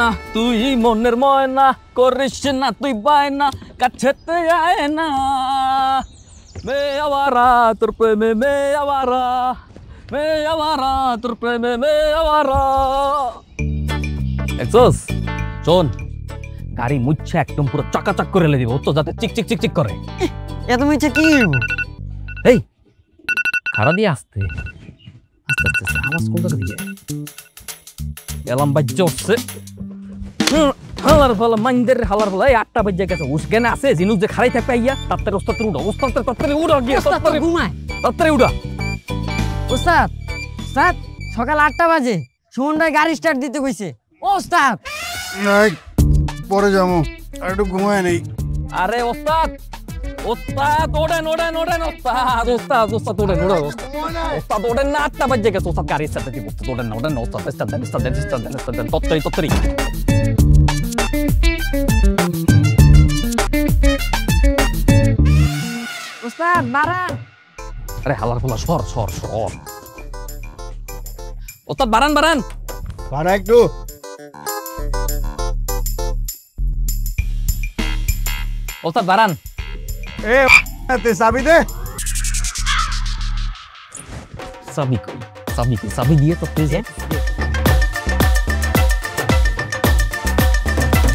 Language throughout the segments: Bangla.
না তুই মনের ময়না করিস না তুই বায়না কাছেতে আয় না মে আওয়ারা তোর প্রেমে মে আওয়ারা তোর প্রেমে মে আওয়ারা দেখছস শোন গাড়ি মুচ্ছে একদম পুরো চাকাচাক করে লে দিব তো যাতে চিক চিক চিক চিক করে এত মিছে কি এই খাড়া দিয়ে আসতে আস্তে আস্তে আওয়াজ কোন জায়গা দিয়ে এলাম বাজ্য হচ্ছে হালার ফলা মাইন্দের হালার ফলা এই 8টা বাজে গেছে উসকেনে আছে জিনুক যে খাড়াই থাকবে আইয়া তাড়াতাড়ি ওস্তাদ উড়া গিয়ে তাড়াতাড়ি উড়া ওস্তাদ ওস্তাদ সকাল 8টা বাজে সুমন ভাই গাড়ি স্টার্ট দিতে কইছে ওস্তাদ পরে যাবো আর একটু ঘুমায় নেই আরে ওস্তাদ ওড়েন ওস্তাদ ওড়েন না 8টা বাজে গেছে ওস্তাদ গাড়ি স্টার্ট দিতে ওস্তাদ ওড়েন না ওস্তাদ স্টার্ট দেন তত্তরি ওস্তাদ বাড়ান আরে হালার ফলা সর ওস্তাদ বাড়ান ভাড়া একটু ওস্তাদ বাড়ান এ চাবি দে চাবি দিয়ে তো প্লিজ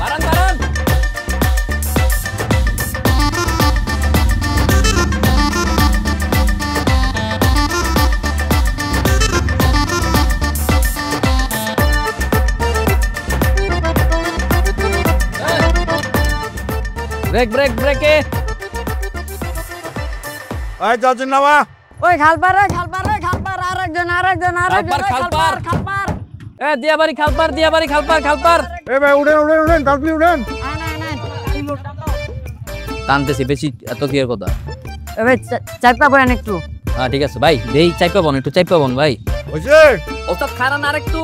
বাড়ান ব্রেকে ওই যাচ্ছেন না ওই খালপার আরেকজন খালপার এ দিয়াবাড়ি খালপার এ ভাই উঠেন তাড়াতাড়ি উঠেন টানতেছি বেশি এত কি এর কথা এবার চাপা বলেন একটু হ্যাঁ ঠিক আছে ভাই দেই চাইপা বন একটু চাইপা বন ভাই হইছে ওস্তাদ খারান আরেকটু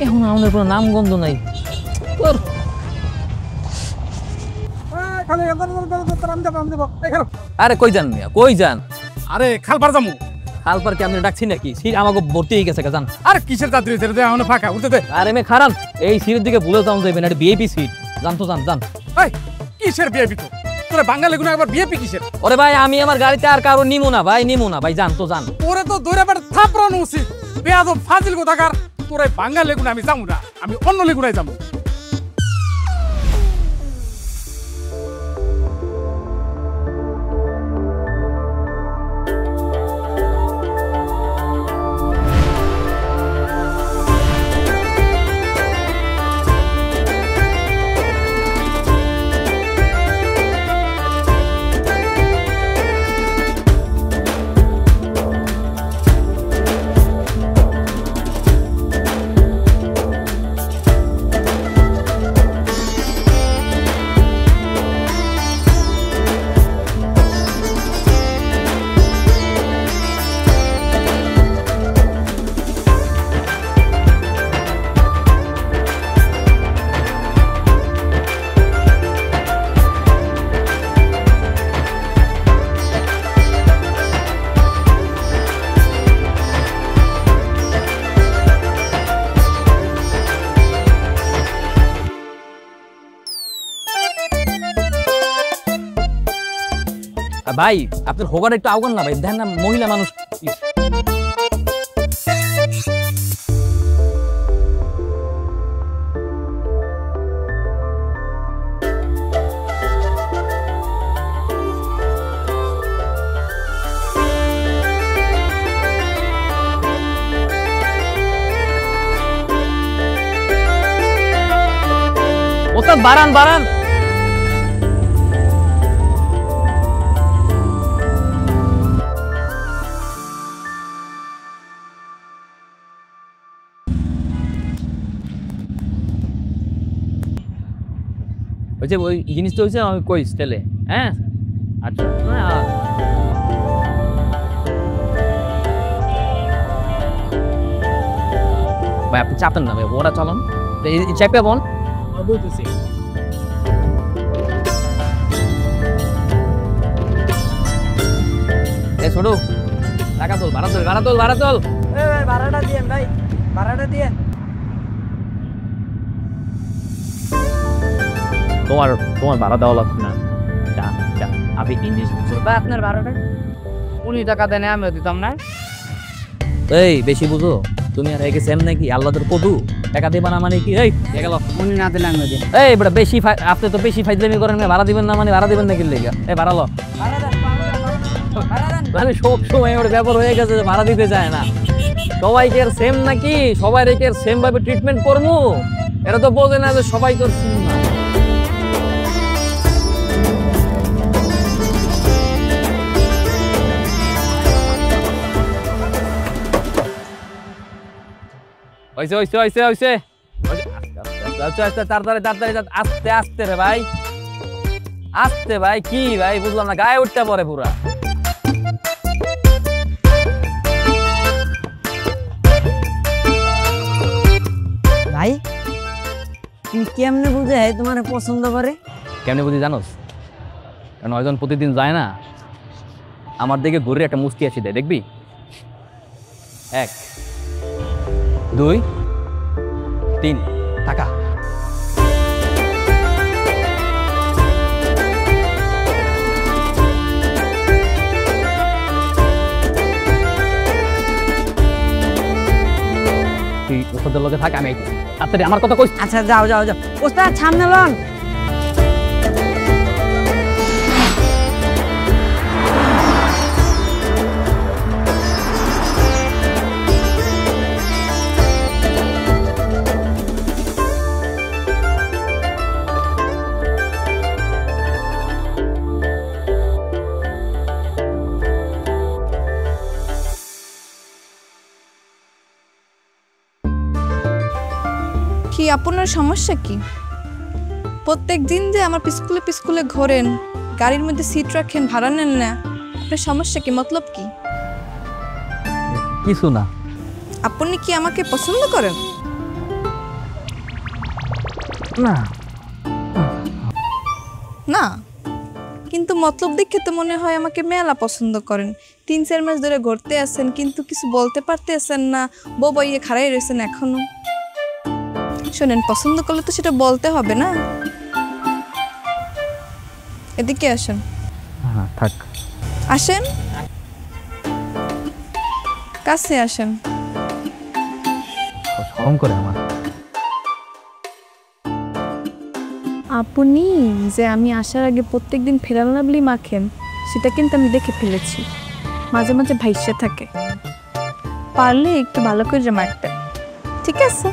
এখন আমাদের কোনো নাম গন্ধ নাই তোর আরে কই যান আরে খালপার যামু খালপার কি আপনি ডাকছি নাকি সিট আমাকে ভর্তি হয়ে গেছে জান আর কিসের যাত্রী ছেড়ে দে এখন ফাঁকা উঠতে দে আরে মে খারান এই সিটের দিকে ভুলে যাও যাবেন এটা বিএপি সিট জান এই কিসের বিএপি তো তোরে বাঙালি গুনা একবার বিএপি কিসের ওরে ভাই আমি আমার গাড়িতে আর কারো নিমু না ভাই জান তোরে তো দৌড়ে বেড়ে থাপড়ানো উচিত বেয়াদব ফাজিল কোথাকার তোরে বাঙালি গুনা আমি যাবো না আমি অন্য লেগুনায় যাবো ভাই আপনার হোগার একটু আওগান না ভাই দেখেন না মহিলা মানুষ ওস্তাদ বাড়ান ওই জিনিসটা হচ্ছে আমি কইস তাহলে হ্যাঁ আচ্ছা ভাই আপনি চাপেন না ভাই ওরা চালান চাপে বল বলতেছি ছোট টাকা তোল ভাড়া তোল ভাড়াটা দিয়েন ভাই ভাড়াটা দিয়েন তোমার তোমার ভাড়া দেওয়া লাগবে না। যা যা, আপনি ইংলিশ বুঝছো? ভাই আপনার ভাড়াটা উনি টাকা দেন আমিও দিতাম না। এই বেশি বুঝো তুমি, আর একে সেম নাকি আল্লাহদের কদু টাকা দিবা না মানে কি? এই গেল উনি না দিলে আমিও দিই। এই বেটা বেশি আপনি তো বেশি ফাইজলামি করেন না, ভাড়া দিবেন না মানে ভাড়া দিবেন নাকি লেগে? এই ভাড়া লো, মানে সব সময় ওর ব্যাপার হয়ে গেছে যে ভাড়া দিতে চায় না। সবাইকে আর সেম নাকি? সবাই রেখে সেম ভাবে ট্রিটমেন্ট করবো? এরা তো বোঝে না যে সবাই তো সেম না। হইছে হইছে হইছে হইছে তাড়াতাড়ি তাড়াতাড়ি আস্তে আস্তে রে ভাই, আস্তে ভাই। কি ভাই বুঝলাম না, গায়ে উঠতে পরে পুরা। ভাই তুমি কেমনে বুঝে তোমার পছন্দ করে? কেমনে বুঝি জানোস? কারণ হয়জন প্রতিদিন যায় না, আমার দিকে ঘুরে একটা মুস্কি আসি দেয়, দেখবি? 1 2 3 টাকা। তুই ওষুধের লোকে থাক, আমি আইতেছি। তাড়াতাড়ি আমার কথা কইস। আচ্ছা যাও যাও যাও ওস্তাদ, সামনে লন। কি আপনার সমস্যা কি? প্রত্যেক দিন যে আমার পিস্কুলে পিস্কুলে ঘোরেন, গাড়ির মধ্যে সিট রাখেন, ভাড়া নেন না, আপনার সমস্যা কি? মতলব কি? কিছু না। আপনি কি আমাকে পছন্দ করেন? না না, কিন্তু মতলব দেখে তো মনে হয় আমাকে মেলা পছন্দ করেন। 3-4 মাস ধরে ঘুরতে আসেন কিন্তু কিছু বলতে পারতেছেন না, বউ বইয়ে খাড়াই রয়েছেন এখনো। শোনেন, পছন্দ করলে তো সেটা বলতে হবে না। এদিকে আসেন। হ্যাঁ থাক। আসেন, কাছে আসেন। শরম করে আমার। আপনি যে আমি আসার আগে প্রত্যেকদিন ফেরাল লাভলি মাখেন, সেটা কিন্তু আমি দেখে ফেলেছি। মাঝে মাঝে ভাইসে থাকে, পারলে একটু ভালো করে মারতেন। ঠিক আছে?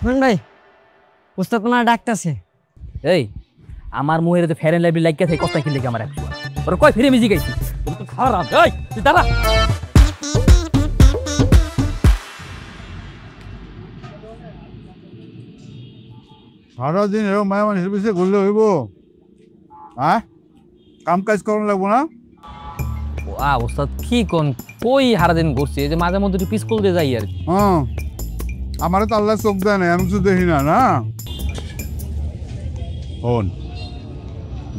শুনুন ভাই, ওস্তাদ তোমার ডাকতেছে। এই আমার মুহের তো ফেরেন লাইব্রেরি লাগিয়ে থাকে, কষ্ট কি লেগে আমার একটু ওরা কয় ফিরে মিজি গাইছি খারাপ। এই তুই দাঁড়া। সারাদিন এরকম মায়া মানুষের পিছিয়ে ঘুরলে হইব? হ্যাঁ, কাম কাজ করানো লাগবো না? ওস্তাদ কি কোন কই হারাদিন ঘুরছি, এই যে মাঝে মধ্যে একটু পিস করতে যাই আর কি। হ্যাঁ, আমারও তো আল্লাহ চোখ দেয় না, আমি কিছু দেখি না। না হন,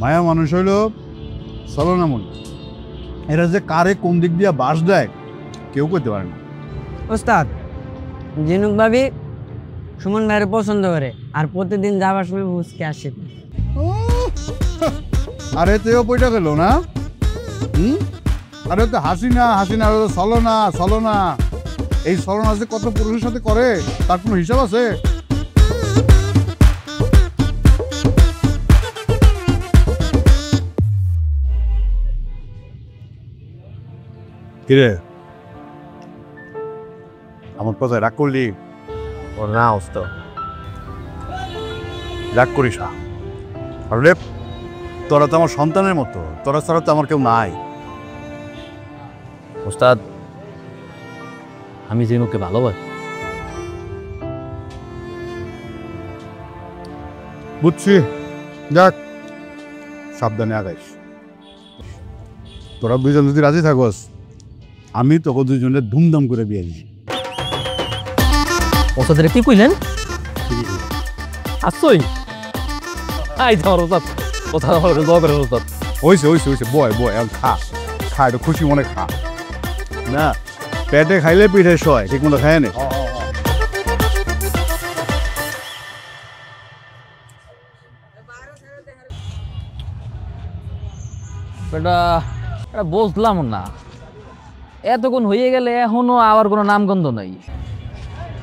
মায়া মানুষ হইল চলো না মন, এরা যে কারে কোন দিক দিয়ে বাস দেয় কেউ করতে পারে না। ওস্তাদ, জিনুক ভাবি সুমন ভাইয়ের পছন্দ করে, আর প্রতিদিন যাবার সময় মুসকে আসে। আরে তেও পয়টা গেল না? আরে তো হাসিনা হাসিনা, চলো না চলো না, এই চলো না যে কত পুরুষের সাথে করে তার কোনো হিসাব আছে? কিরে আমার কথায় রাগ করলি? ও না ওস্তাদ, রাগ করিস না। আরে তোরা তো আমার সন্তানের মতো, তোরা ছাড়া তো আমার কেউ নাই। ওস্তাদ আমি জিনুকে ভালোবাসি। বুঝছি, যাক সাবধানে আগাইস। তোরা দুজন যদি রাজি থাকস, আমি তোকে দুজনের ধুমধাম করে বিয়ে দিই। ওস্তাদের কি কইলেন? আসছই আই যাওয়ার ওস্তাদ। ওস্তাদ আমার দোয়া করেন ওস্তাদ। হইছে বয় এখন খা খা একটু খুশি মনে খা না পেটে খাইলে পিঠে সয় ঠিক মতো খায় নে এটা এটা বুঝলাম না, এতক্ষণ হয়ে গেলে এখনো আবার কোনো নামগন্ধ নাই।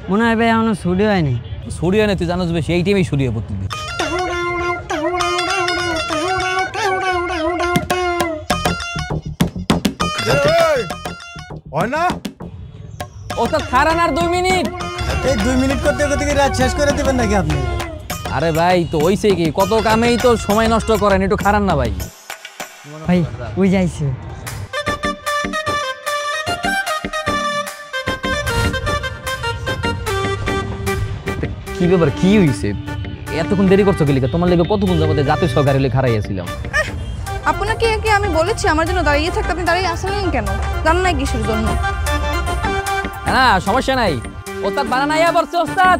মনে হয় ভাই এখনো ছুটি হয়নি। সরিয়ে নে, তুই জানোস সেই টাইমেই সরিয়ে প্রতিদিন। হয় না ওস্তাদ খারান আর 2 মিনিট। এই 2 মিনিট করতে করতে কি রাত শেষ করে দিবেন নাকি আপনি? আরে ভাই তো হইছে কি, কত কামেই তো সময় নষ্ট করেন, একটু খারান না ভাই। ভাই ওই যাইছে। কি ব্যাপার, কি হইছে? এতক্ষণ দেরি করছো কি লিখে? তোমার লেগে কতক্ষণ যাবতে জাতীয় সরকারি লেগে খারাইয়াছিলাম। আপনাকে কি আমি বলেছি আমার জন্য দাঁড়িয়ে থাকতে? আপনি দাঁড়িয়ে আসলেন কেন? জানেন না কিসের জন্য? না সমস্যা নাই, ওস্তাদ বানানা আইয়া পড়ছে। ওস্তাদ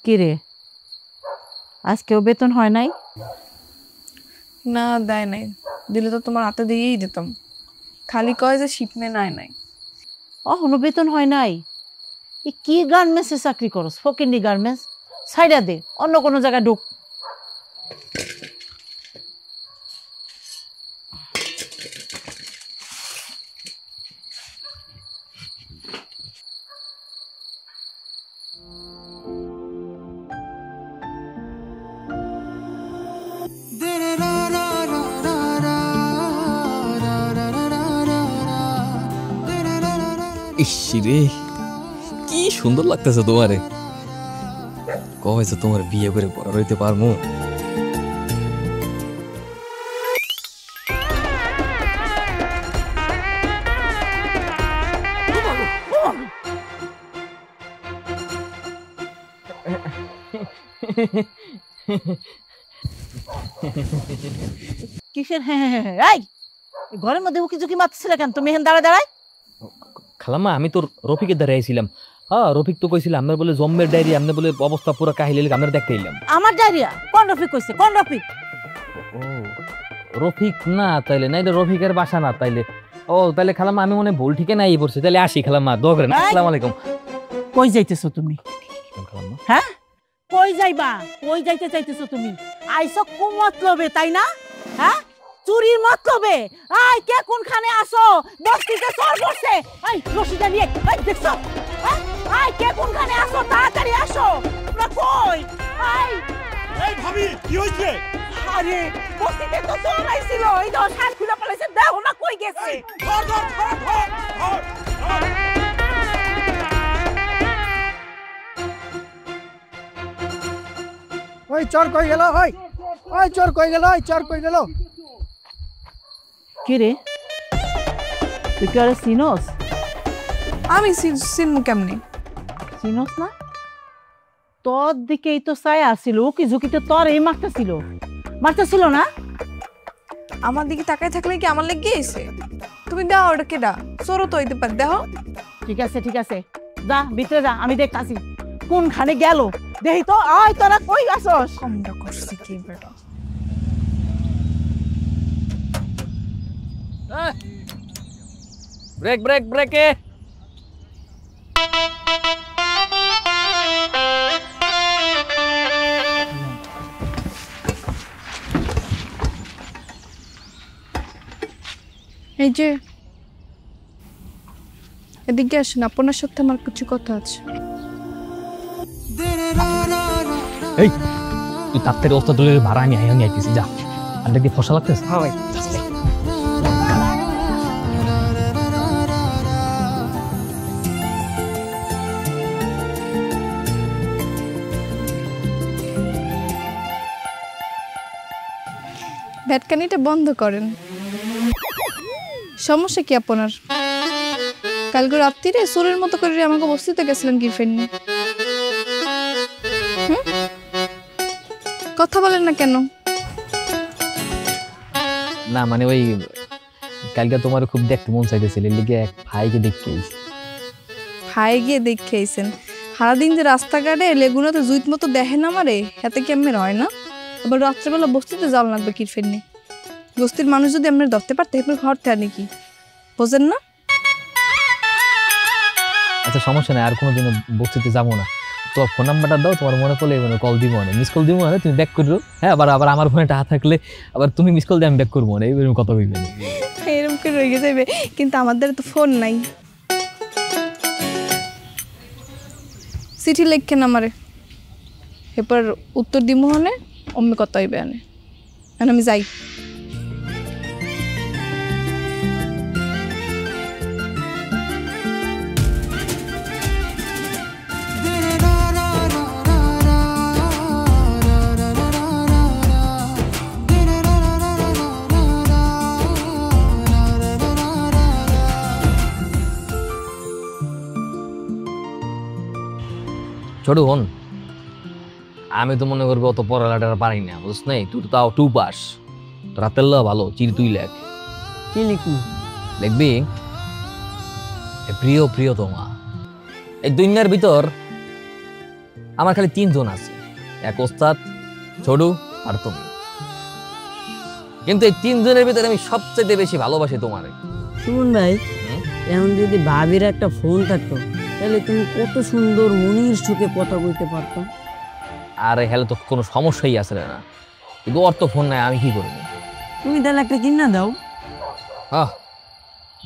কি রে, আজকেও বেতন হয় নাই? না দেয় নাই, দিলে তো তোমার হাতে দিয়েই দিতাম। খালি কয় যে শিপনে নাই নাই। অহনো বেতন হয় নাই? এ কি গার্মেন্টসে চাকরি করস? ফকিন্ডি গার্মেন্টস ছাইড়া দে, অন্য কোনো জায়গায় ঢুক। ইসরে কি সুন্দর লাগতেছে তোমারে। কবে তোমার বিয়ে করে বড় হইতে পারবো। কিসের হ্যাঁ হ্যাঁ হ্যাঁ? এই ঘরের মধ্যে উকি ঝুঁকি মারতেছিলে কেন তুমি? এখানে দাঁড়ায় দাঁড়ায় খালাম্মা আমি তো রফিকের দ্বারা আইছিলাম। হ্যাঁ রফিক তো কইছিল আপনার বলে জম্মের ডায়রি, আপনার বলে অবস্থা পুরো কাহিল আপনার দেখতে এলাম। আমার ডায়রিয়া? কোন রফিক কইছে? কোন রফিক? ও রফিক না তাইলে, না এটা রফিকের বাসা না তাইলে। ও তাইলে খালাম্মা আমি মনে ভুল ঠিকে নাই পড়ছি। তাইলে আসি খালাম্মা, দোয়া করেন। আসসালামু আলাইকুম। কই যাইতেছো তুমি? খালাম্মা হ্যাঁ কই যাইবা? কই যাইতে চাইতেছো তুমি? আইসো কু মতলবে তাই না? হ্যাঁ চুরির মতলবে? আই কে কোনখানে আসো? বস্তিতে চোর বসে। এই রশিদা নিয়ে এই দেখছো? হ্যাঁ আই কে কোনখানে আসো? তাড়াতাড়ি আসো। তোমরা কই? আই এই ভাবি কি হইছে? আরে বস্তিতে তো চোর আইছিল, এই তো শার্ট খুলে পড়েছে, দেখো না কই গেছে। ধর ধর ধর ধর ধর। ওই চোর কই গেল? ওই চোর কই গেল? ওই চোর কই গেল? কি রে তুই কি আরে চিনোস? আমি চিনমু কেমনে? চিনোস না? তোর দিকেই তো চাই আসছিল, উকি ঝুঁকিতে তোর এই মারতেছিল না? আমার দিকে তাকায় থাকলে কি আমার লেগে গেছে? তুমি দাও ওটা কেডা? চোরও তো হইতে পারে, দেখো। ঠিক আছে যা ভিতরে যা, আমি দেখতাছি কোনখানে গেল। দেখি তো আয় তোরা কই আসস? কমটা করছে কি বেটা? ব্রেক ব্রেক ব্রেকে। এই যে এদিকে আসেন, আপনার সাথে আমার কিছু কথা আছে। এই তুই তাড়াতাড়ি ওস্তাদ ভাড়া আমি আইতেছি, যা। আর দেখি ফসা লাগতেছে। হ্যাঁ ভাই। ভ্যাটকানিটা বন্ধ করেন। সমস্যা কি আপনার? কালকে রাত্রিরে চোরের মতো করে আমাকে বস্তিতে গেছিলেন গিরফ্রেন্ড নিয়ে। কথা বলেন না কেন? না মানে ওই কালকে তোমার খুব দেখতে মন চাইতেছিল, এর লিগে এক ভাইকে দেখতে এসেছি। ভাই গিয়ে দেখে আইছেন? সারাদিন যে রাস্তাঘাটে লেগুনা তো জুইত মতো দেখে না আমারে, হাতে কেমন হয় না? আবার রাত্রেবেলা বস্তিতে যাওয়া লাগবে কি ফেরনি? বস্তির মানুষ যদি আমরা ধরতে পারতে এবার ঘর থেকে নাকি বোঝেন না? আচ্ছা সমস্যা নাই, আর কোনোদিন বস্তিতে যাবো না। তোমার ফোন নাম্বারটা দাও, তোমার মনে পড়লে কল দিব না, মিস কল দিব না, তুমি ব্যাক করো। হ্যাঁ, আবার আবার আমার ফোনে টাকা থাকলে আবার তুমি মিস কল দিয়ে আমি ব্যাক করবো না, এইরকম কথা বলবেন। এরকম করে রয়ে যাবে, কিন্তু আমাদের তো ফোন নাই। চিঠি লেখেন আমারে, এরপর উত্তর দিব হনে অম্মি কত হইবে আনে। আমি যাই। ছোট হন, আমি তো মনে করবো অত পড়ালেখা পারি না, বুঝছ নাই? তুই তো তাও 2 পাস, রাতের ল ভালো, চির তুই লেখ। কি লিখু? লিখবি প্রিয় প্রিয়তমা। এই দুনিয়ার ভিতর আমার খালি 3 জন আছে, এক ওস্তাদ, ছোটু আর তুমি। কিন্তু এই 3 জনের ভিতরে আমি সবচেয়ে বেশি ভালোবাসি তোমারে। সুমন ভাই, এখন যদি ভাবির একটা ফোন থাকতো তাহলে তুমি কত সুন্দর মনির সুখে কথা বলতে পারতো। আরে হ্যালো, তো কোনো সমস্যাই আসলে না, কিন্তু ওর তো ফোন নাই, আমি কি করবো? তুমি তাহলে একটা কিনা দাও।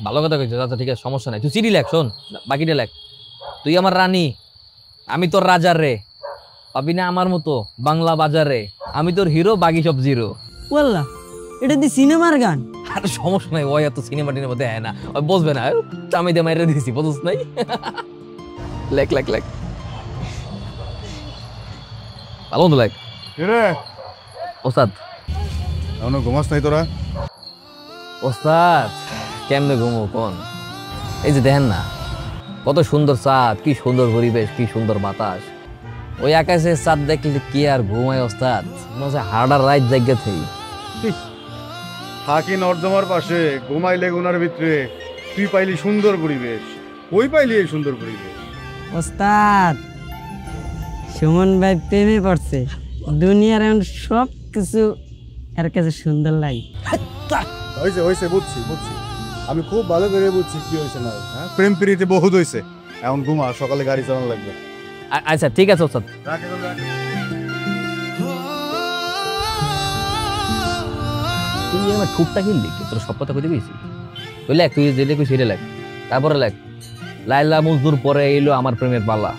ভালো কথা কইছো, আচ্ছা ঠিক আছে, সমস্যা নাই। তুই চিঠি লেখ, শোন বাকিটা লেখ। তুই আমার রানী, আমি তোর রাজার রে, পাবি না আমার মতো বাংলা বাজারে, আমি তোর হিরো, বাকি সব জিরো। বললা এটা দি সিনেমার গান। আর সমস্যা নাই, ওই এত সিনেমা টিনেমা দেয় না, ওই বসবে না, আমি দিয়ে মাইরে দিয়েছি, বুঝছ নাই? লেখ লেখ লেখ, ভালো মতো লেখ। রে ওস্তাদ, এখনো ঘুমাস নাই তোরা? ওস্তাদ কেমনে ঘুমো কোন? এই যে দেখেন না কত সুন্দর চাঁদ, কি সুন্দর পরিবেশ, কি সুন্দর বাতাস। ওই আকাশে চাঁদ দেখলে কি আর ঘুমায় ওস্তাদ, মনে হচ্ছে হার্ডার রাইট জায়গা থেকে। থাকি নর্দমার পাশে, ঘুমাই লেগুনার ভিতরে, তুই পাইলি সুন্দর পরিবেশ। কই পাইলি এই সুন্দর পরিবেশ? ওস্তাদ, সুমন ভাই প্রেমে পড়ছে, দুনিয়ার এখন সব কিছু এর কাছে সুন্দর লাগে। হয়েছে হয়েছে, বুঝছি বুঝছি, আমি খুব ভালো করে বুঝছি কি হয়েছে না। হ্যাঁ, প্রেম প্রীতি বহুত হয়েছে, এখন ঘুমা, সকালে গাড়ি চালানো লাগবে। আচ্ছা ঠিক আছে ওস্তাদ। তুই আমার ঠুকটা কিনলি, তোর সব কথা কইতে গেছি। তুই লেখ, তুই যেটা কই সেটা লেখ, তারপরে লেখ লাইলা মজদুর পরে এলো আমার প্রেমের পালা,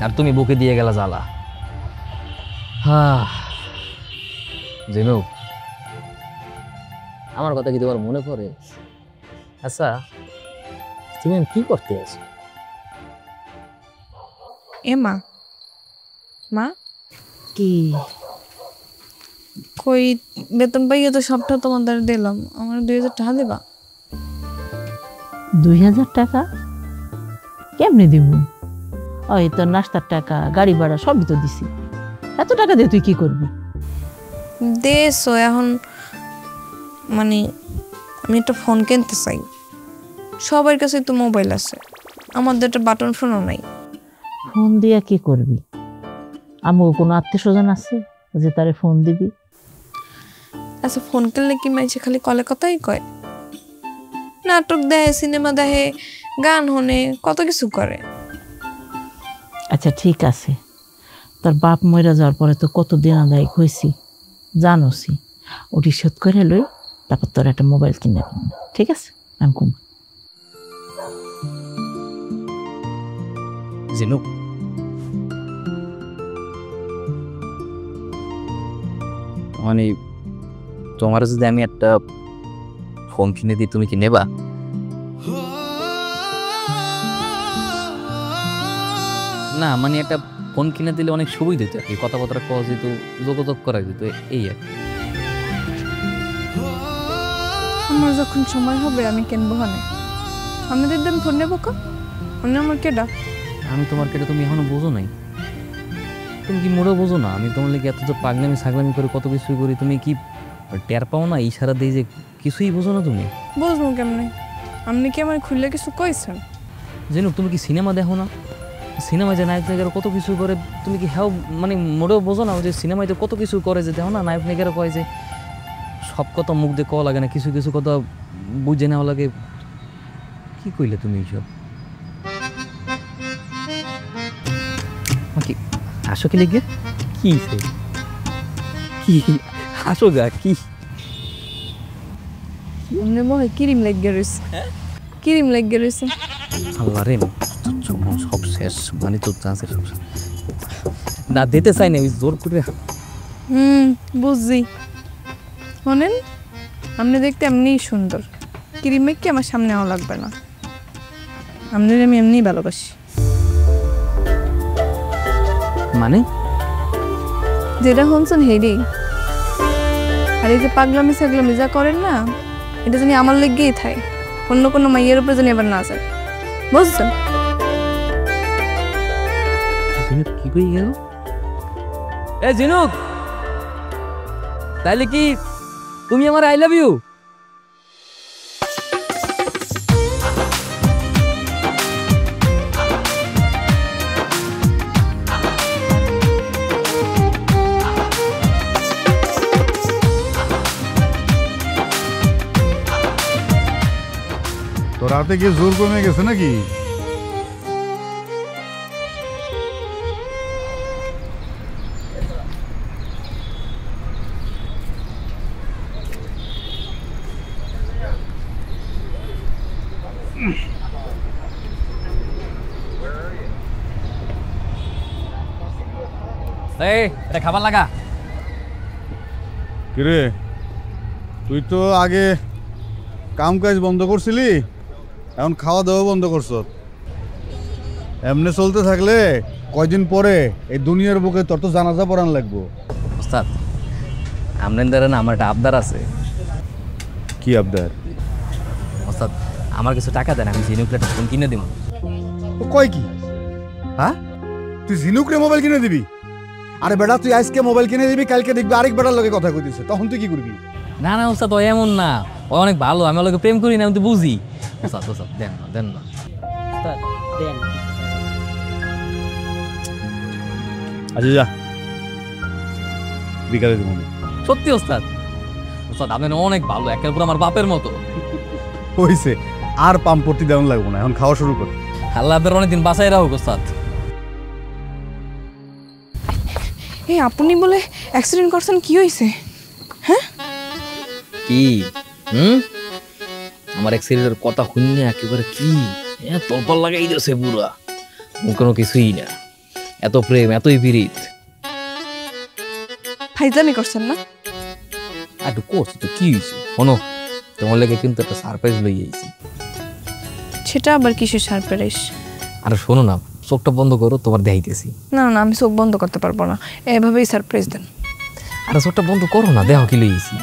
আর তুমি বুকে দিয়ে গেলা জ্বালা। জিনুক, আমার কথা কি তোমার মনে পড়ে? আচ্ছা তুমি কি করতে আছো? এ মা, মা কি কই বেতন পাইয়ে তো সবটা তোমাদের দিলাম, আমার 2000 টাকা দেবা? 2000 টাকা কেমনে দিব? ওই তোর নাস্তার টাকা, গাড়ি ভাড়া সবই তো দিছি, এত টাকা দিয়ে তুই কি করবি? দেশো এখন মানে আমি একটা ফোন কিনতে চাই, সবার কাছে তো মোবাইল আছে, আমাদের একটা বাটন ফোনও নাই। ফোন দিয়া কি করবি? আমার কোনো আত্মীয় স্বজন আছে যে তারে ফোন দিবি? আচ্ছা ফোন কিনলে কি মাইছে খালি কলে কথাই কয়? নাটক দেখে, সিনেমা দেখে, গান শোনে, কত কিছু করে। আচ্ছা ঠিক আছে, তোর বাপ মরে যাওয়ার পরে তো কত দিন আদায় হয়েছি জানোসি, ওটি শোধ করে লই, তারপর তোর একটা মোবাইল কিনে দিন, ঠিক আছে? আমি ঘুম। জিনুক, মানে তোমার যদি আমি একটা ফোন কিনে দিই, তুমি কি নেবা? না মানে একটা ফোন কিনে দিলে অনেক সুবিধা দিত, আর কি কথাবার্তা কওয়া যেত, যোগাযোগ করা যেত, এই আর কি। আমার যখন সময় হবে আমি কিনবো হনে। আমাদের দিন ফোন নেবো কা? অন্য আমার কেডা? আমি তোমার কেটে, তুমি এখনো বোঝো নাই? তুমি কি মোড়েও বোঝো না? আমি তোমার লেগে এত তো পাগলামি ছাগলামি করে কত কিছুই করি, তুমি কি টের পাও না? ইশারা দিই যে কিছুই বোঝো না তুমি? বুঝবো কেমনে? আপনি কি আমার খুললে কিছু কইছেন? জিনুক তুমি কি সিনেমা দেখো না? সিনেমায় যে নায়ক নায়িকারা কত কিছু করে, তুমি কি হ্যাঁ মানে মোটেও বোঝো না যে সিনেমায় তো কত কিছু করে, যে দেখো না নায়ক নায়িকারা কয় যে সব কথা মুখ দিয়ে কওয়া লাগে না, কিছু কিছু কথা বুঝে নেওয়া লাগে। কি কইলে তুমি এইসব? কি হাসো কি লেগে? কি কি হাসো গা? কি আপনি মনে ক্রিম লেগে রয়েছে, ক্রিম লেগে রয়েছে। আল্লাহ রে, সব শেষ, মানে তো চান্সের সব না দিতে চাই না, ওই জোর করে। বুঝছি। শোনেন, আপনি দেখতে এমনিই সুন্দর, ক্রিম মেখে আমার সামনে আওয়া লাগবে না। আপনার আমি এমনিই ভালোবাসি। মানে যেটা শুনছেন হেরি, আর এই যে পাগলামি ছাগলামি যা করেন না, এটা জানি আমার লেগেই থাকে, অন্য কোনো মাইয়ের উপরে জানি আবার না যায়, বুঝছেন? কি কই গেল? এ জিনুক, তাইলে কি তুমি আমার আই লাভ ইউ? তোর হাতে কি জোর কমে গেছে নাকি? এই এটা খাবার লাগা। কিরে, তুই তো আগে কাম কাজ বন্ধ করছিলি, এখন খাওয়া দাওয়া বন্ধ করছ। এমনি চলতে থাকলে কয়দিন পরে এই দুনিয়ার বুকে তোর তো জানাজা পড়ান লাগবো। ওস্তাদ, আমনের দ্বারা না আমার একটা আবদার আছে। কি আবদার? ওস্তাদ, আমার কিছু টাকা দেন, আমি জিনুকলে একটা ফোন কিনে দিব। কয় কি? হ্যাঁ, তুই ঝিনুকরে মোবাইল কিনে দিবি? আরে বেটা, তুই আজকে মোবাইল কিনে দিবি, কালকে দেখবি আরেক বেটার লগে কথা কইতেছে, তখন তুই কি করবি? না না ওস্তাদ, ও এমন না, ও অনেক ভালো, আমি ওর লগে প্রেম করি না, আমি তো বুঝি। ওস্তাদ ওস্তাদ দেন না, দেন না। ওস্তাদ দেন। আচ্ছা যা, বিকালে দিব। সত্যি ওস্তাদ, ওস্তাদ আপনি অনেক ভালো, একের উপর আমার বাপের মতো। হইছে, আর পাম্পটি দেওয়ান লাগবো না, এখন খাওয়া শুরু কর। আল্লাহ আপনার অনেকদিন বাঁচাই রাখুক ওস্তাদ। এই আপনি বলে অ্যাক্সিডেন্ট করছেন, কি হয়েছে? হ্যাঁ কি আমার এক্সিডেন্টের কথা শুনে একেবারে কি তলপল লাগাই দিয়েছে পুরা, কোনো কিছুই না, এত প্রেম এতই পীড়িত। ফাইজামি করছেন না? একটু করছি তো, কি হয়েছে শোনো, তোমার লেগে কিন্তু একটা সারপ্রাইজ লই আইছি। সেটা আবার কিসের সারপ্রাইজ? আরে শোনো না, চোখটা বন্ধ করো, তোমার দেখাইতেছি। না না, আমি চোখ বন্ধ করতে পারবো না, এভাবেই সারপ্রাইজ দেন। আরে চোখটা বন্ধ করো না, দেখো কি লই আইছি।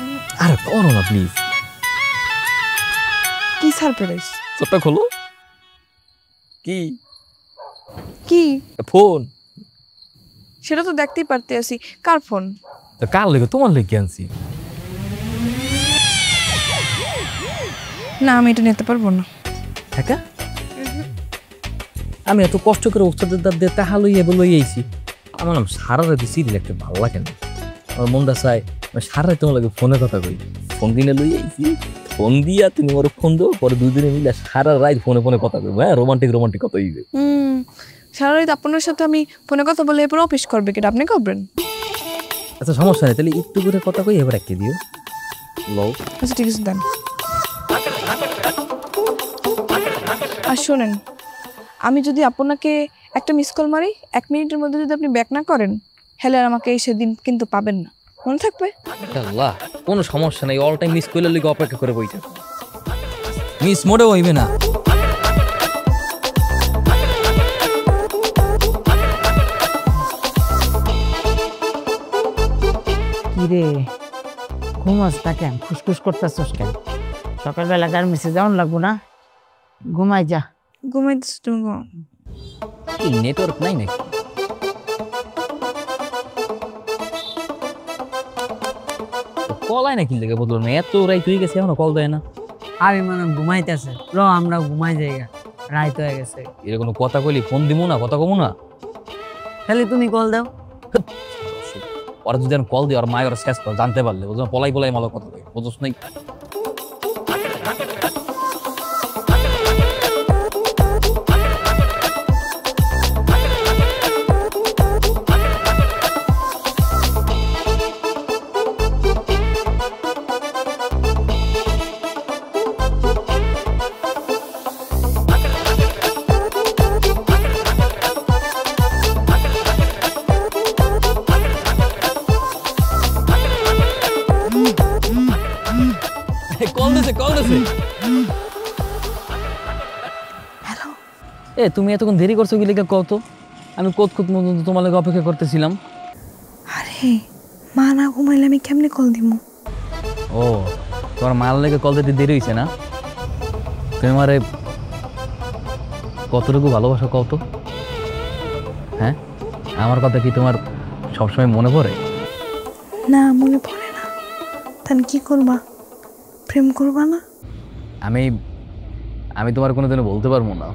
আরে করো না প্লিজ। কি সারপ্রাইজ? চোখটা খোলো। কি কি ফোন? সেটা তো দেখতেই পারতে আছি। কার ফোন? তো কার লেগে? তোমার লেগে আনছি। না, আমি এটা নিতে পারবো না। একা আমি এত কষ্ট করে ওস্তাদের দাঁত দিয়ে তাহা লইয়া লই আইছি, আমার নাম সারা রাতে সিরিয়াল একটা ভালো লাগে না, আমার মনটা চাই সারা রাতে তোমার লাগে ফোনে কথা কই। ফোন কিনে লই আইছি, ফোন দিয়া তুমি আমার ফোন দাও, পরে দুদিনে মিলে সারা রাত ফোনে ফোনে কথা কইব। হ্যাঁ, রোমান্টিক রোমান্টিক কথা হইবে। সারা রাত আপনার সাথে আমি ফোনে কথা বলে এরপর অফিস করবে, কিটা আপনি করবেন? আচ্ছা সমস্যা নেই, তাহলে একটু করে কথা কই, এবার একে দিও। লও। আচ্ছা ঠিক আছে, দেন। আর শোনেন, আমি যদি আপনাকে একটা মিস কল মারি, 1 মিনিটের মধ্যে যদি আপনি ব্যাক না করেন, হলে আর আমাকে সেদিন কিন্তু পাবেন না, মনে থাকবে? আল্লাহ, কোনো সমস্যা নাই, অল টাইম মিস করলে লিগে অপেক্ষা করে বইটা, মিস মোড়ে হইবে না। কিরে ঘুমাস তা কেন? খুসখুস করতেছস কেন? সকালবেলা গার্মেন্টসে যাওয়ান লাগবো না? ঘুমাই যা। ঘুমাইতেছ তুমি? ঘুমাও। নেটওয়ার্ক নাই নাকি? কল আয় না কি লেগে বললো না, এত রাইত হয়ে গেছে এখনো কল দেয় না। আমি মানে ঘুমাইতেছে আমরা ঘুমাই যাইগা রাইত হয়ে গেছে এর কোনো কথা কইলি ফোন দিমু না কথা কমু না তাহলে তুমি কল দাও ওরা যদি কল দিই আর মায়ের ওরা শেষ করে জানতে পারলে বুঝলো পলাই পলাই মালো কথা কই বুঝছ নাই কল দিছে হ্যালো এ তুমি এতক্ষণ দেরি করছো কি লেগে কত আমি কত পর্যন্ত তোমার লাগে অপেক্ষা করতেছিলাম আরে মা না ঘুমাইলে আমি কেমনে কল দিমু ও তোমার মাল লেগে কল দিতে দেরি হয়েছে না তুমি আমারে কতটুকু ভালোবাসো কত হ্যাঁ আমার কথা কি তোমার সবসময় মনে পড়ে না মনে পড়ে না তাহলে কি করবা প্রেম করবা না আমি তোমার কোনোদিনও বলতে পারবো না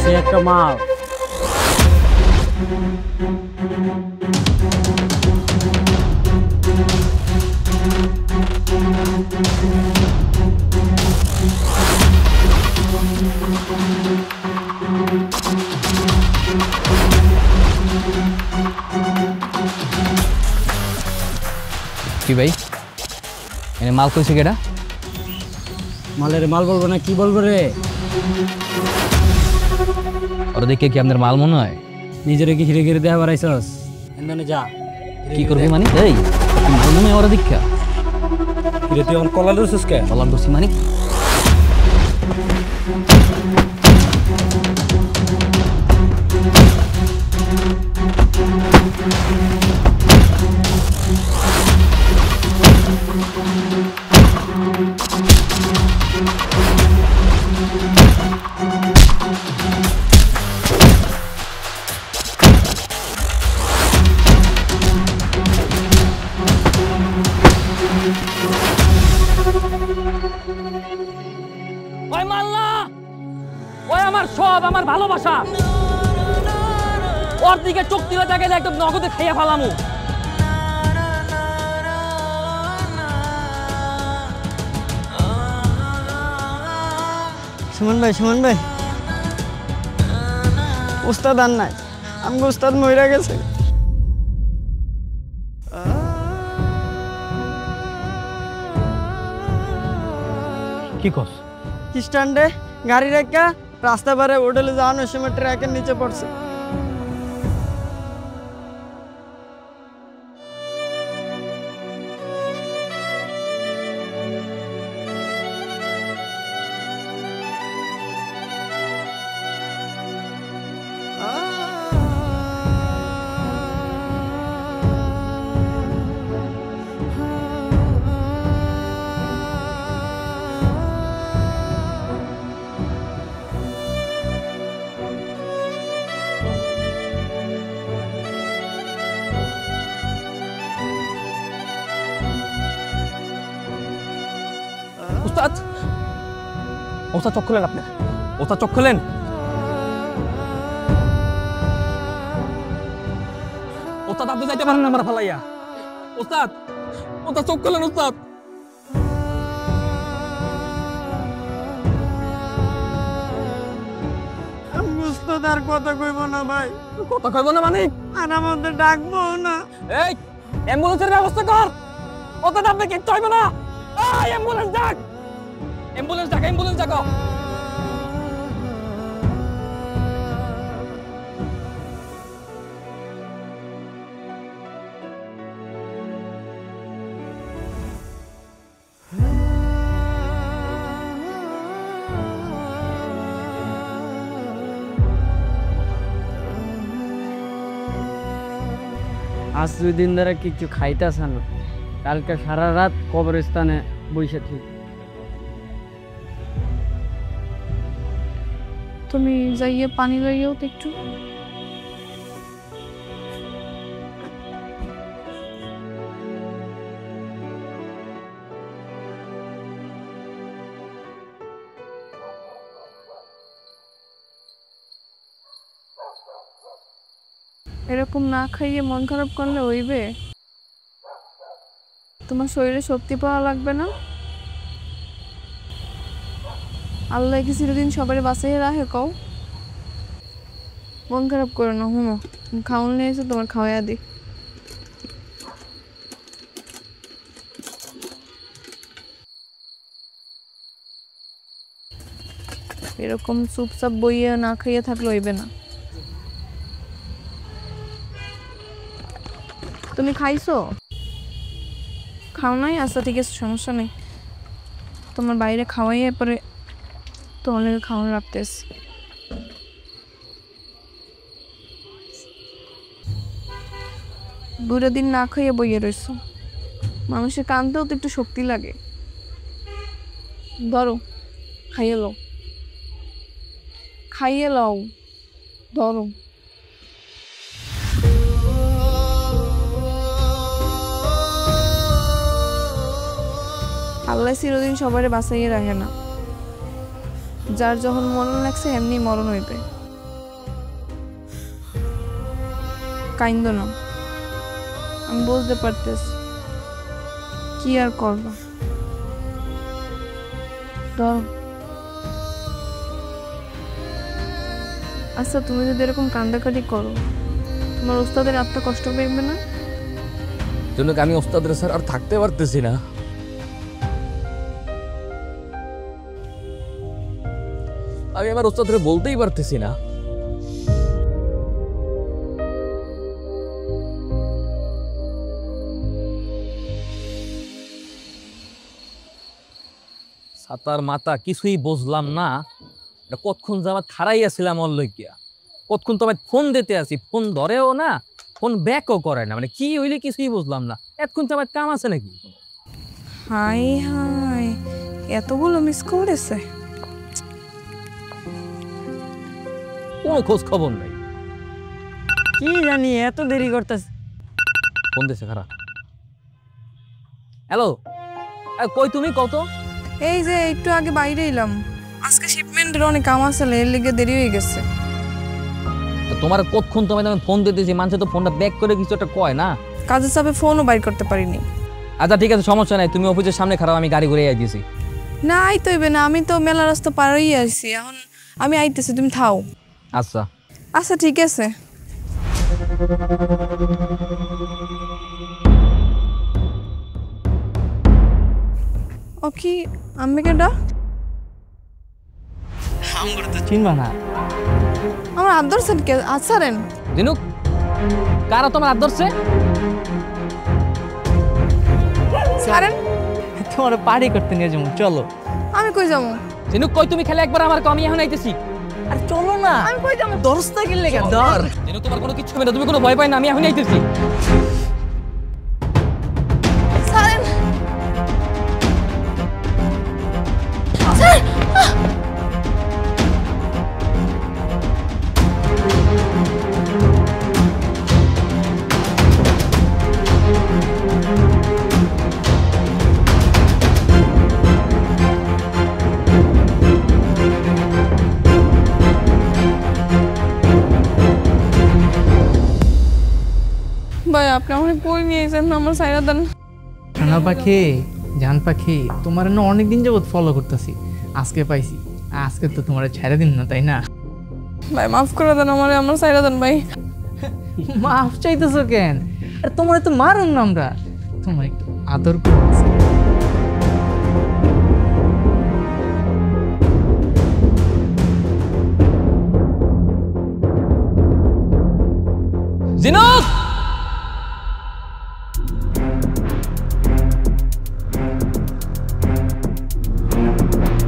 সে একটা মাল কি ভাই এনে মাল কইছে কেডা মালের মাল বলবো না কি বলবো রে ওরা দেখে কি আপনার মাল মনে হয় নিজের কি ঘিরে ঘিরে দেওয়া বাড়াইছস এখানে যা কি করবি মানে এই মাল মনে হয় ওরা দীক্ষা ঘিরে তুই কলা লুছিস কে বলার দোষী মানে ওই মাল্লা ওই আমার সব আমার ভালোবাসা ওর দিকে চোখ দিলে তাকে একদম নগদে খাইয়া ফেলামু সুমন ভাই উস্তাদ আর নাই আমগো উস্তাদ মইরা গেছে কি কস স্ট্যান্ডে গাড়ি রেখা রাস্তা পারে হোটেলে যাওয়ানোর সময় ট্র্যাকের নিচে পড়ছে ওস্তাদ ওস্তাদ চোখ খুলেন আপনি ওস্তাদ চোখ খুলেন ওস্তাদ আপনি যাইতে পারেন না আমার ফালাইয়া ওস্তাদ ওস্তাদ চোখ খুলেন ওস্তাদ আর কথা কইব না ভাই, কথা কইব না মানে আর আমাদের ডাকবো না। এই অ্যাম্বুলেন্সের ব্যবস্থা কর ওস্তাদ আপনি কি চাইবে না এই অ্যাম্বুলেন্স ডাক অ্যাম্বুলেন্স ডাকো আজ 2 দিন ধরে কিছু খাইতেছে না, কালকে সারা রাত কবরস্থানে বসে থাকি। তুমি যাইয়ে পানি লইও তো একটু। এরকম না খাইয়ে মন খারাপ করলে হইবে? তোমার শরীরে শক্তি পাওয়া লাগবে না? আল্লাহ কি চিরদিন সবারই বাঁচাইয়ে রাখে কও? মন খারাপ করো না, হুনো খাওন নিয়ে এসে তোমার খাওয়াইয়া দি। এরকম চুপচাপ বইয়ে না খাইয়ে থাকলে হইবে না। তুমি খাইছো? খাও নাই? আচ্ছা ঠিক আছে, সমস্যা নেই। তোমার বাইরে খাওয়াইয়ে পরে তোমার লেগে খাওয়ানো রাখতেছি। দুটো দিন না খাইয়ে বইয়ে রইছো, মানুষের কানতেও তো একটু শক্তি লাগে। ধরো খাইয়ে লও, খাইয়ে লও, ধরো। আল্লাহ চিরদিন সবারে বাঁচাইয়ে রাখে না, যার যখন মরণ লাগছে এমনি মরণ হইবে। কাইন্দ না, আমি বুঝতে পারতেছি, কি আর করবা। ধরো। আচ্ছা তুমি যদি এরকম কান্দাকাটি করো, তোমার ওস্তাদের আত্মা কষ্ট পাইবে না? জন্য আমি ওস্তাদের স্যার আর থাকতে পারতেছি না। আমি আমার ওস্তাদরে বলতেই পারতেছি না। সাতার মাতা কিছুই বুঝলাম না, কতক্ষণ যাবার খারাইয়াছিলাম ওর লইয়া, কতক্ষণ তো ফোন দিতে আসি, ফোন ধরেও না, ফোন ব্যাকও করে না, মানে কি হইলে কিছুই বুঝলাম না। এতক্ষণ তো আমার কাম আছে নাকি? হাই হাই, এতগুলো মিস করেছে, কোনো খোঁজ খবর নাই। কি জানি এত দেরি করতেছে। ফোন দিছে খারাপ। হ্যালো, কই তুমি? কত? এই যে একটু আগে বাইরে এলাম, আজকে শিপমেন্টের অনেক কাম আছে, এর লেগে দেরি হয়ে গেছে। তোমার কতক্ষণ তোমায় আমি ফোন দিতেছি, মানুষ তো ফোনটা ব্যাক করে কিছু একটা কয় না। কাজের চাপে ফোনও বাইর করতে পারিনি। আচ্ছা ঠিক আছে, সমস্যা নাই, তুমি অফিসের সামনে খারাপ, আমি গাড়ি ঘুরে আইতেছি। না আইতে হইবে না, আমি তো মেলা রাস্তা পার হয়ে আসছি, এখন আমি আইতেছি, তুমি থাও। আচ্ছা আচ্ছা ঠিক আছে। ও কি আমি কেডা? চিনবা না? আমার আদর সেন কে আছারেন দিনুক, কারা তোমার আদর্শে? ছাড়েন, তোমার পার্টি করতে নিয়ে যাবো, চলো। আমি কই যাবো? দিনুক কই তুমি খেলে একবার আমার আমি এখন আইতেছি। আর চলো না, আমি কই যাবো? দরস্তা গেলে কেন? ধর। দিনুক তোমার কোনো কিচ্ছু হবে না, তুমি কোনো ভয় পাই না, আমি এখন আইতেছি। ছাড়েন। আপনি আমার কই নিয়ে এসেন আমার সাইরা দেন। সোনা পাখি, জান পাখি, তোমার না অনেকদিন যাবত ফলো করতেছি, আজকে পাইছি। আজকে তো তোমার ছেড়ে দিন না, তাই না? ভাই মাফ করে দেন আমারে, আমার সাইরা দেন ভাই। মাফ চাইতেছো কেন? আর তোমার তো মারুন না আমরা, তোমার একটু আদর করছি। জিনুক,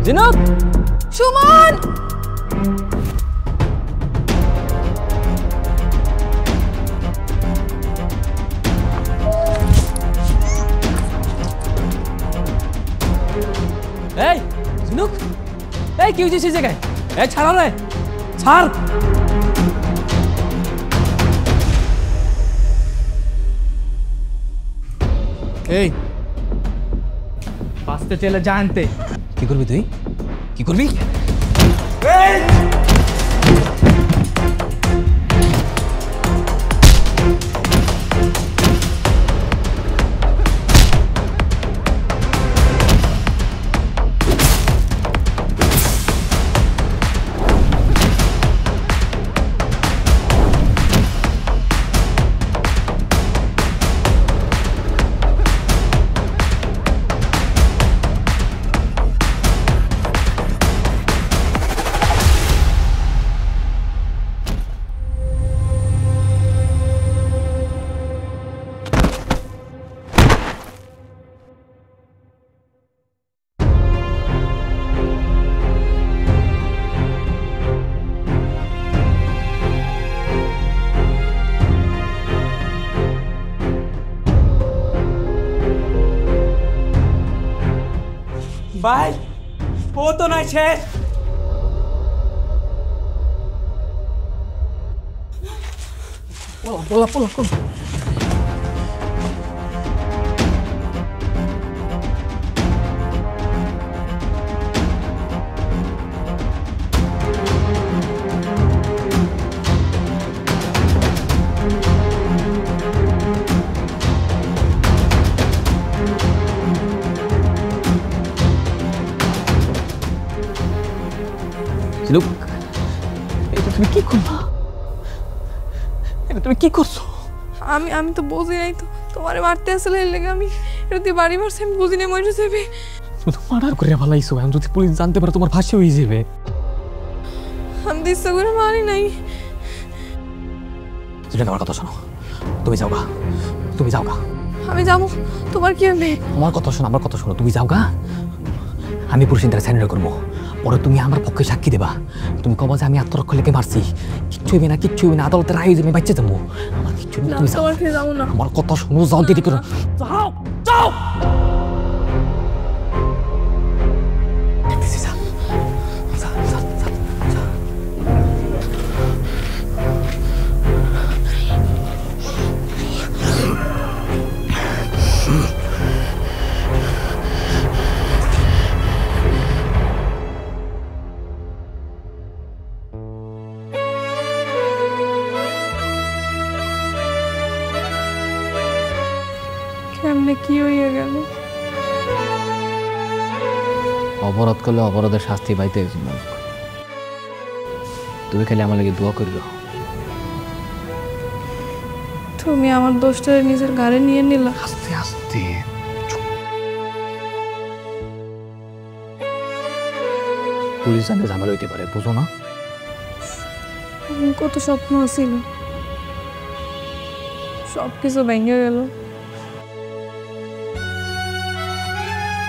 জিনুক, সুমন এই জিনুক, এই কি হয়েছে সেই জায়গায়? এই ছাড়া রে, ছাড়। এই বাঁচতে চলে জানতে কি করবি তুই? কি করবি? ভাই ও তো নাই শেষ। পোলা পোলা পোলা। জিনুক, এটা তুমি কি করলা? এটা তুমি কি করছো? আমি তো বুঝি নাই তো তোমারে মারতে আসলে এর লেগে আমি এটা দিয়ে বাড়ি মারছি, আমি বুঝি নাই মরে যাবে। তুমি তো মার্ডার করে ভালাইছো, এখন যদি পুলিশ জানতে পারে তোমার ফাঁসি হয়ে যাবে। আমি তো ইচ্ছা করে মারি নাই। জিনুক আমার কথা শোনো, তুমি যাও গা, তুমি যাও গা। আমি যাবো, তোমার কি হবে? আমার কথা শোনো, আমার কথা শোনো, তুমি যাও গা। আমি পুলিশের দ্বারা সারেন্ডার করবো, পরে তুমি আমার পক্ষে সাক্ষী দেবা। তুমি কবা যে আমি আত্মরক্ষা লেগে মারছি, কিচ্ছু হইবে না, কিচ্ছু হইবে না, আদালতের রায় আমি বাচ্চা যাবো। আমার কিচ্ছু নেই, তুমি যাও। তোমার ফিরে যাবো না। আমার কথা শোনো, যাও, দেরি করো। যাও যাও। কেমনে কি হইয়া গেল? অপরাধ করলে অপরাধের শাস্তি পাইতে একজন মানুষ। তুমি খালি আমার লাগে দোয়া করিল। তুমি আমার দোষটা নিজের ঘাড়ে নিয়ে নিলা। আস্তে আস্তে। পুলিশ জানতে ঝামেলা হইতে পারে, বুঝো না? কত স্বপ্ন ছিল, সব কিছু ভেঙে গেল।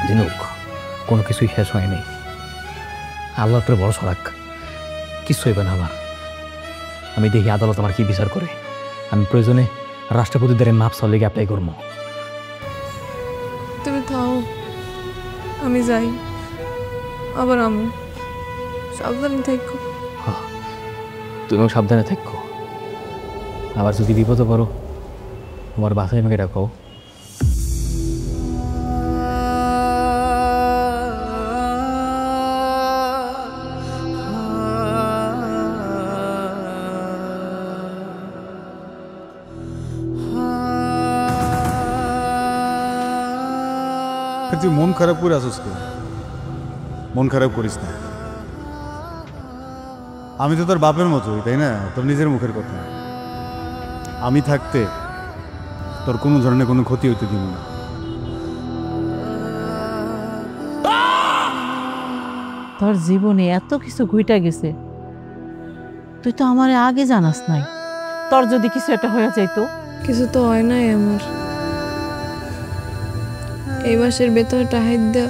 জিনুক, কোনো কিছুই শেষ হয়নি। আল্লাহর উপরে ভরসা রাখ, কিছু হইবে না আমার। আমি দেখি আদালত আমার কি বিচার করে। আমি প্রয়োজনে রাষ্ট্রপতিদের মাপ চাওয়ার লেগে অ্যাপ্লাই করবো। তুমি থাও, আমি যাই। আবার আমি সাবধানে থাকো। তুমিও সাবধানে থাকো। আবার যদি বিপদে পড়ো, তোমার বাসায় আমাকে ডাকো। তুই মন খারাপ করে আসিস কেন? মন খারাপ করিস না। আমি তো তোর বাপের মতোই, তাই না? তোর নিজের মুখের কথা। আমি থাকতে তোর কোনো ধরনের কোনো ক্ষতি হইতে দিব না। তোর জীবনে এত কিছু ঘুইটা গেছে, তুই তো আমারে আগে জানাস নাই। তোর যদি কিছু একটা হয়ে যাইতো। কিছু তো হয় নাই আমার। এই মাসের বেতনটা হাইদ দেয়া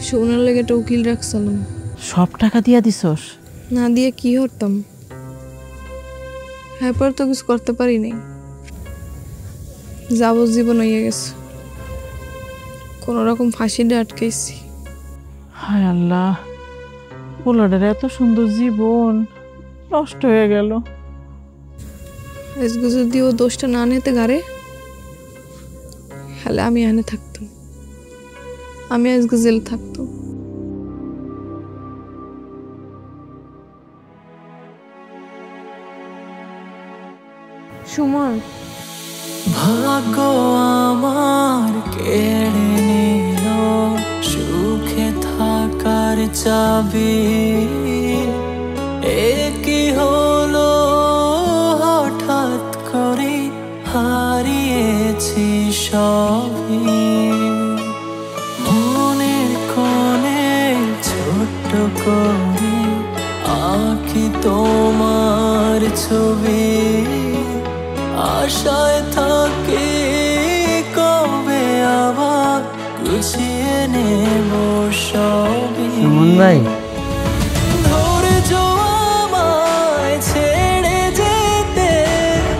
সোনার লেগে একটা উকিল রাখছিলাম। সব টাকা দিয়া দিছস? না দিয়ে কি করতাম? এরপর তো কিছু করতে পারি নাই। যাবজ্জীবন হয়ে গেছে। কোন রকম ফাঁসিটা আটকাইছি। হায় আল্লাহ, পোলাটার এত সুন্দর জীবন নষ্ট হয়ে গেল। আজকে যদি ও দোষটা না নিতে গারে, তাহলে আমি এখানে থাকতাম। আমি আজকে জেল থাকতাম। সুমন, ভাগ্য আমার কেড়ে নিল সুখে থাকার চাবি। এ কি হলো হঠাৎ করে, হারিয়েছি সবই। মনের কোণে ছোট্ট করে আঁকি তোমার ছবি। আশায় থাকে কবে আবার গুছিয়ে নেব সবই। সুমন ভাই, ধৈর্য আমায় ছেড়ে যেতে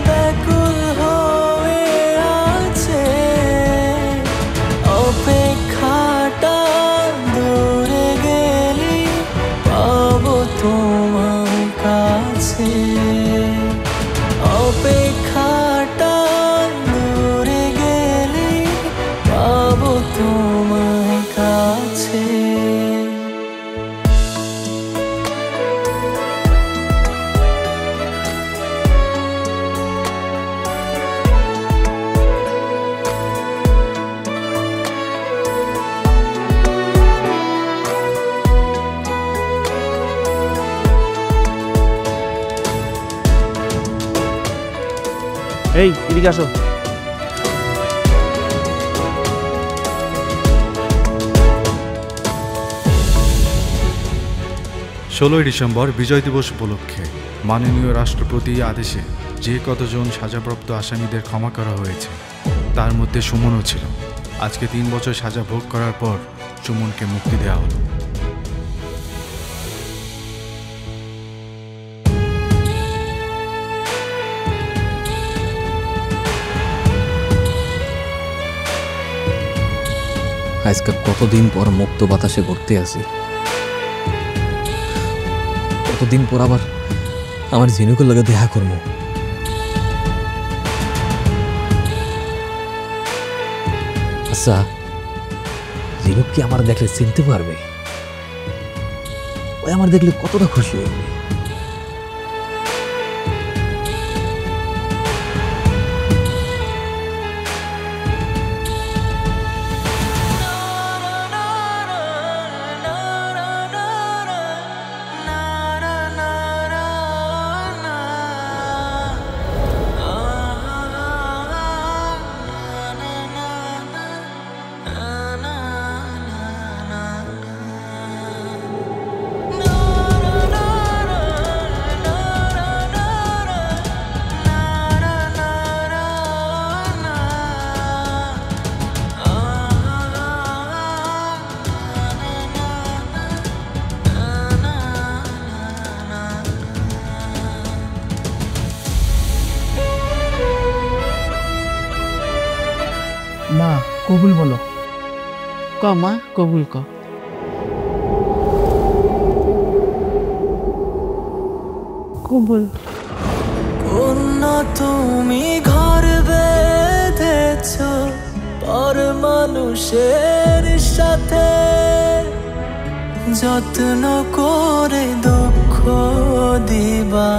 ব্যাকুল হয়ে আছে। অপেক্ষাটা দূরে গেলি পাবো তোমার কাছে। অপেক্ষাটা দূরে গেলে পাবো তোমার কাছে। এই এদিকে আসো। 16 ডিসেম্বর বিজয় দিবস উপলক্ষে মাননীয় রাষ্ট্রপতি আদেশে যে কতজন সাজাপ্রাপ্ত আসামিদের ক্ষমা করা হয়েছে তার মধ্যে সুমনও ছিল। আজকে 3 বছর সাজা ভোগ করার পর সুমনকে মুক্তি দেওয়া হলো। আজকে কতদিন পর মুক্ত বাতাসে ঘুরতে আসি, কতদিন পর আবার আমার ঝিনুকের লগে দেখা করবো। আচ্ছা, ঝিনুক কি আমার দেখলে চিনতে পারবে? ওই আমার দেখলে কতটা খুশি হইবে। মা কবুল বলো। ক মা, কবুল ক। কবুল। কন্যা তুমি ঘর বেঁধেছ পর মানুষের সাথে, যত্ন করে দুঃখ দিবা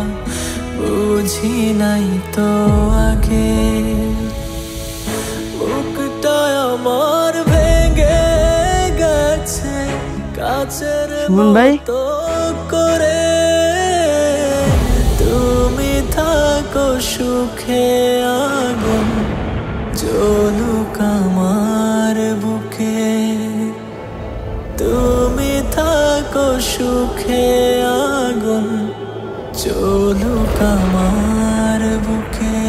বুঝি নাই তো আগে। বুকটা আমার ভেঙে সুমন ভাই করে তুমি থাকো সুখে আগুন জ্বলুক আমার বুকে তুমি থাকো সুখে আগুন জ্বলুক আমার বুকে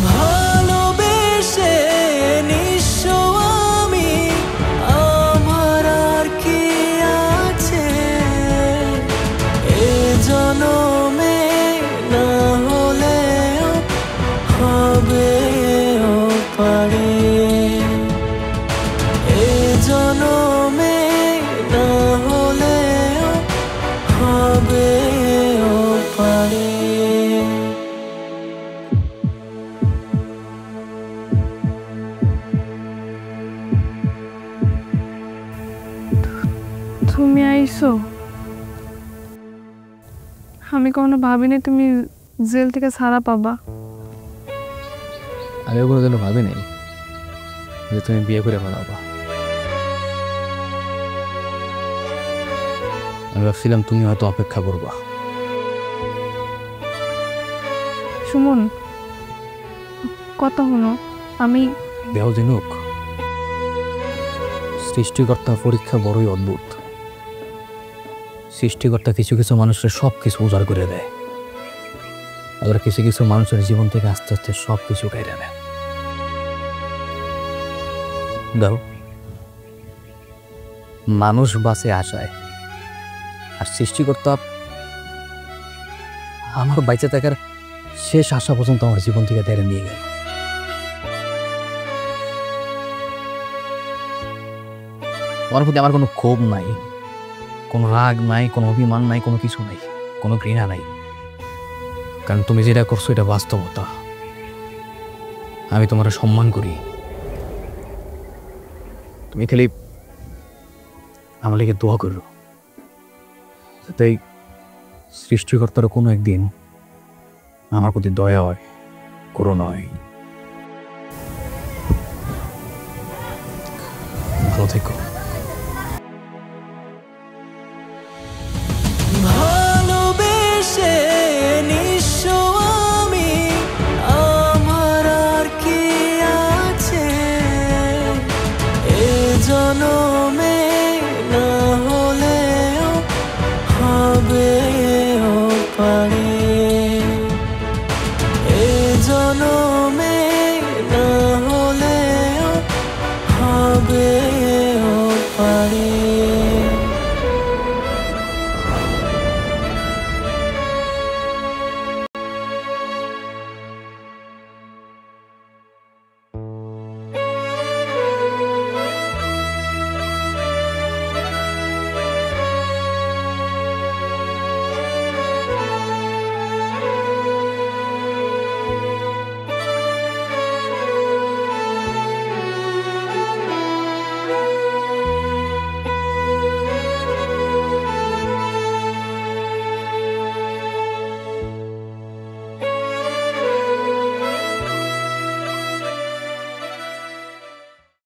ভালোবেসে নিঃস্ব আমি আমার আর কি আছে এ জনমে না হলেও হবে ও পারে এ জনমে না হলেও হবে ও পারে তুমি আইছো? আমি কখনো ভাবিনি তুমি জেল থেকে ছাড়া পাবা। আমিও কোনোদিনও ভাবি নাই যে তুমি বিয়ে করে ফেলাবা। আমি ভাবছিলাম তুমি হয়তো অপেক্ষা করবা। সুমন, কথা হলো, আমি দেহ জিনুক, সৃষ্টিকর্তা পরীক্ষা বড়ই অদ্ভুত। সৃষ্টিকর্তা কিছু কিছু মানুষের সব কিছু উজাড় করে দেয়, আবার কিছু কিছু মানুষের জীবন থেকে আস্তে আস্তে সব কিছু কেড়ে নেয়। দাও, মানুষ বাঁচে আশায়, আর সৃষ্টিকর্তা আমার বাইচে থাকার শেষ আশা পর্যন্ত আমার জীবন থেকে তেড়ে নিয়ে গেল। তোমার প্রতি আমার কোনো ক্ষোভ নাই, কোনো রাগ নাই, কোনো অভিমান নাই, কোনো কিছু নাই, কোনো ঘৃণা নাই, কারণ তুমি যেটা করছো এটা বাস্তবতা। আমি তোমার সম্মান করি। তুমি খালি আমার লেগে দোয়া করো, তাই সৃষ্টিকর্তারও কোনো একদিন আমার প্রতি দয়া হয়, করুণা হয়। ভালো থেকো। ভালোবেসে নিঃস্ব আমি আমার আর কি আছে এ জনমে না হলেও হবে ও পারে এ জনমে না হলেও হবে ও পারে